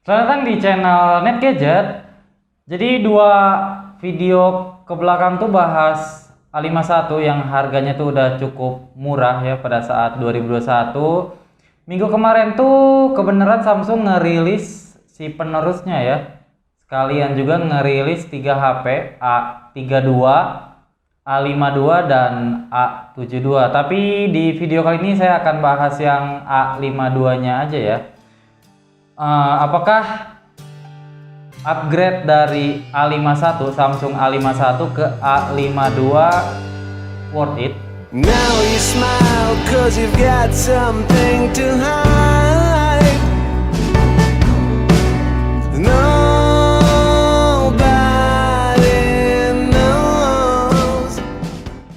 Selamat datang di channel Net Gadget. Jadi dua video ke belakang tuh bahas A51 yang harganya tuh udah cukup murah ya pada saat 2021. Minggu kemarin tuh kebenaran Samsung ngerilis si penerusnya ya. Sekalian juga ngerilis 3 HP A32, A52 dan A72. Tapi di video kali ini saya akan bahas yang A52-nya aja ya. Apakah upgrade dari A51 Samsung A51 ke A52 worth it? Now you smile cause you've got something to hide. Nobody knows.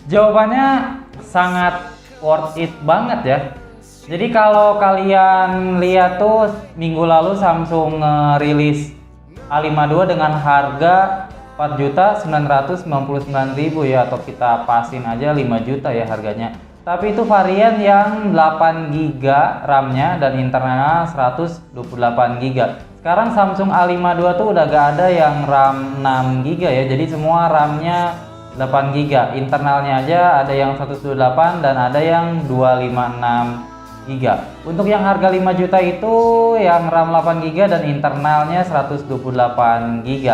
Jawabannya sangat worth it banget ya. Jadi kalau kalian lihat tuh minggu lalu Samsung ngerilis A52 dengan harga 4.999.000 ya, atau kita pasin aja 5 juta ya harganya. Tapi itu varian yang 8 GB RAM-nya dan internalnya 128 GB. Sekarang Samsung A52 tuh udah gak ada yang RAM 6 GB ya. Jadi semua RAM-nya 8 GB. Internalnya aja ada yang 128 dan ada yang 256 GB. Untuk yang harga 5 juta itu yang RAM 8 GB dan internalnya 128 GB.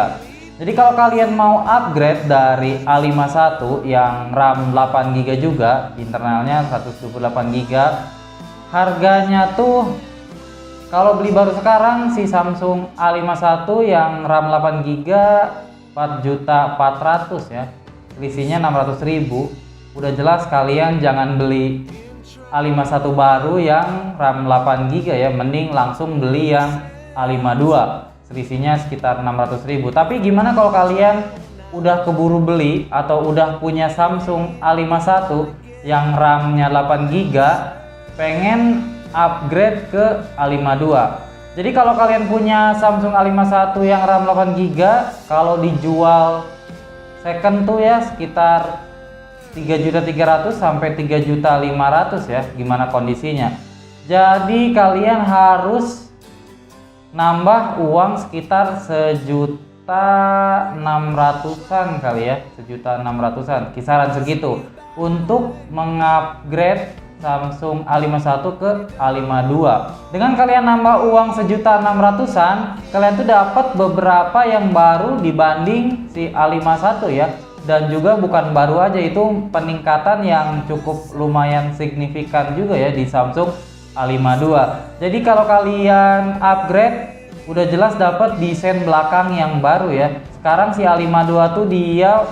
Jadi kalau kalian mau upgrade dari A51 yang RAM 8 GB juga, internalnya 128 GB, harganya tuh kalau beli baru sekarang si Samsung A51 yang RAM 8 GB 4.400.000 ya. Selisihnya 600.000. Udah jelas kalian jangan beli A51 baru yang RAM 8 GB ya, mending langsung beli yang A52, selisihnya sekitar 600.000. Tapi gimana kalau kalian udah keburu beli atau udah punya Samsung A51 yang RAM-nya 8 GB, pengen upgrade ke A52. Jadi kalau kalian punya Samsung A51 yang RAM 8 GB, kalau dijual second tuh ya sekitar 3.300.000 sampai 3.500.000 ya, gimana kondisinya. Jadi kalian harus nambah uang sekitar 1.600.000-an kali ya, 1.600.000-an, kisaran segitu untuk mengupgrade Samsung A51 ke A52. Dengan kalian nambah uang 1.600.000-an, kalian tuh dapat beberapa yang baru dibanding si A51 ya. Dan juga bukan baru aja, itu peningkatan yang cukup lumayan signifikan juga ya di Samsung A52. Jadi kalau kalian upgrade udah jelas dapat desain belakang yang baru ya. Sekarang si A52 tuh dia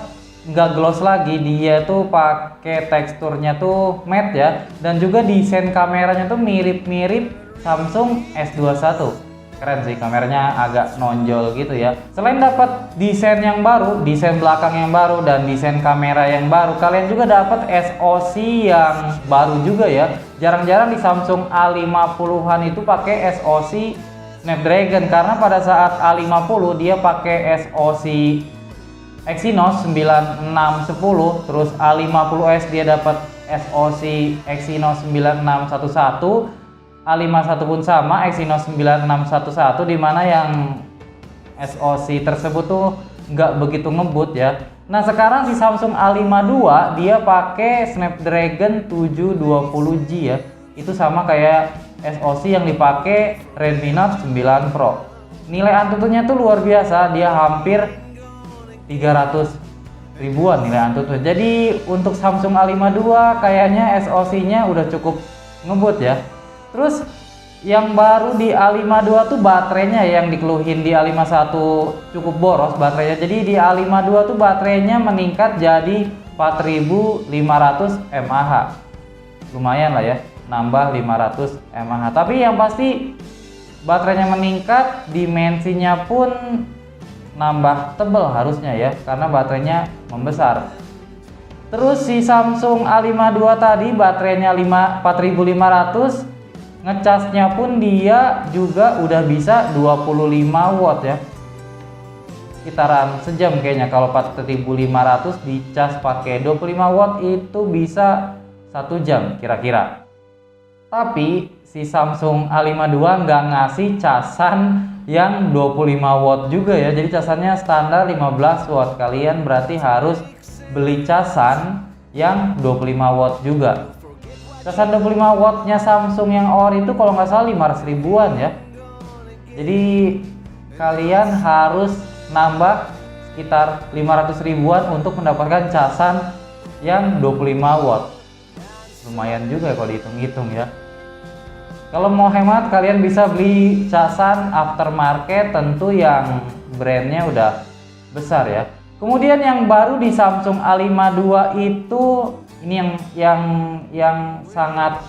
nggak gloss lagi, dia tuh pakai teksturnya tuh matte ya. Dan juga desain kameranya tuh mirip-mirip Samsung S21. Keren sih, kameranya agak nonjol gitu ya. Selain dapat desain yang baru, desain belakang yang baru dan desain kamera yang baru, kalian juga dapat SoC yang baru juga ya. Jarang-jarang di Samsung A50-an itu pakai SoC Snapdragon, karena pada saat A50 dia pakai SoC Exynos 9610, terus A50s dia dapat SoC Exynos 9611. A51 pun sama, Exynos 9611, dimana yang SoC tersebut tuh nggak begitu ngebut ya. Nah sekarang si Samsung A52 dia pakai Snapdragon 720G ya. Itu sama kayak SoC yang dipakai Redmi Note 9 Pro. Nilai Antutunya tuh luar biasa, dia hampir 300 ribuan nilai Antutu. Jadi untuk Samsung A52 kayaknya SoC-nya udah cukup ngebut ya. Terus yang baru di A52 tuh baterainya yang dikeluhin di A51 cukup boros baterainya. Jadi di A52 tuh baterainya meningkat jadi 4.500 mAh. Lumayan lah ya, nambah 500 mAh. Tapi yang pasti baterainya meningkat, dimensinya pun nambah tebal harusnya ya, karena baterainya membesar. Terus si Samsung A52 tadi baterainya 4.500, ngecasnya pun dia juga udah bisa 25 watt ya, sekitaran sejam kayaknya. Kalau 4.500 dicas pakai 25 watt itu bisa 1 jam kira-kira. Tapi si Samsung A52 nggak ngasih casan yang 25 watt juga ya. Jadi casannya standar 15 watt. Kalian berarti harus beli casan yang 25 watt juga. Casan 25 wattnya Samsung yang ori itu kalau nggak salah 500 ribuan ya. Jadi kalian harus nambah sekitar 500 ribuan untuk mendapatkan casan yang 25 watt. Lumayan juga kalau dihitung-hitung ya. Kalau mau hemat kalian bisa beli casan aftermarket, tentu yang brandnya udah besar ya. Kemudian yang baru di Samsung A52 itu ini yang sangat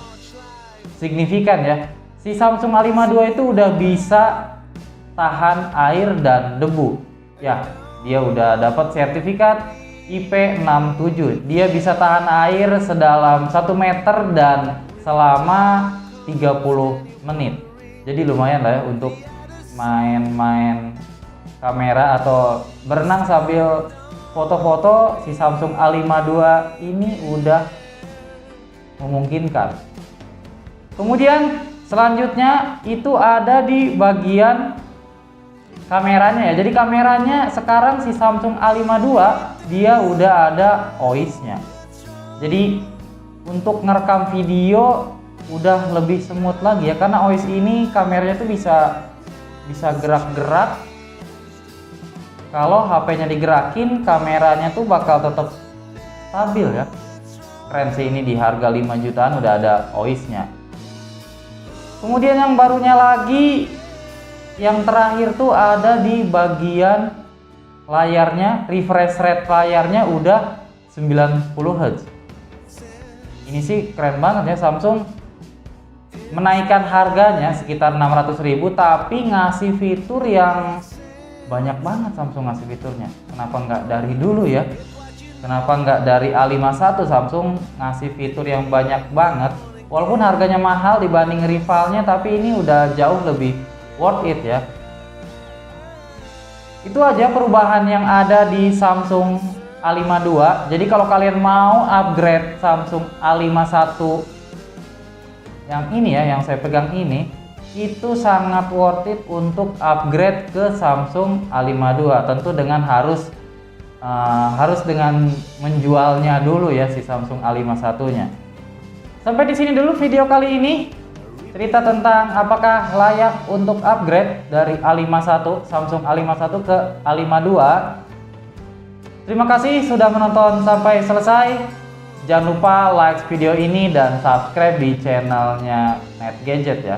signifikan ya. Si Samsung A52 itu udah bisa tahan air dan debu. Ya, dia udah dapat sertifikat IP67. Dia bisa tahan air sedalam 1 meter dan selama 30 menit. Jadi lumayan lah ya untuk main-main kamera atau berenang sambil foto-foto. Si Samsung A52 ini udah memungkinkan. Kemudian selanjutnya itu ada di bagian kameranya ya. Jadi kameranya sekarang si Samsung A52 dia udah ada OIS-nya. Jadi untuk ngerekam video udah lebih smooth lagi ya, karena OIS ini kameranya tuh bisa gerak-gerak. Kalau HP-nya digerakin, kameranya tuh bakal tetap stabil ya. Keren sih, ini di harga 5 jutaan udah ada OIS-nya. Kemudian yang barunya lagi, yang terakhir tuh ada di bagian layarnya, refresh rate layarnya udah 90 Hz. Ini sih keren banget ya, Samsung menaikkan harganya sekitar 600.000 tapi ngasih fitur yang banyak banget. Samsung ngasih fiturnya, kenapa nggak dari dulu ya? Kenapa nggak dari A51? Samsung ngasih fitur yang banyak banget walaupun harganya mahal dibanding rivalnya, tapi ini udah jauh lebih worth it ya. Itu aja perubahan yang ada di Samsung A52. Jadi kalau kalian mau upgrade Samsung A51 yang ini ya, yang saya pegang ini, itu sangat worth it untuk upgrade ke Samsung A52. Tentu dengan harus dengan menjualnya dulu ya si Samsung A51-nya. Sampai di sini dulu video kali ini. Cerita tentang apakah layak untuk upgrade dari A51, Samsung A51 ke A52. Terima kasih sudah menonton sampai selesai. Jangan lupa like video ini dan subscribe di channelnya Net Gadget ya.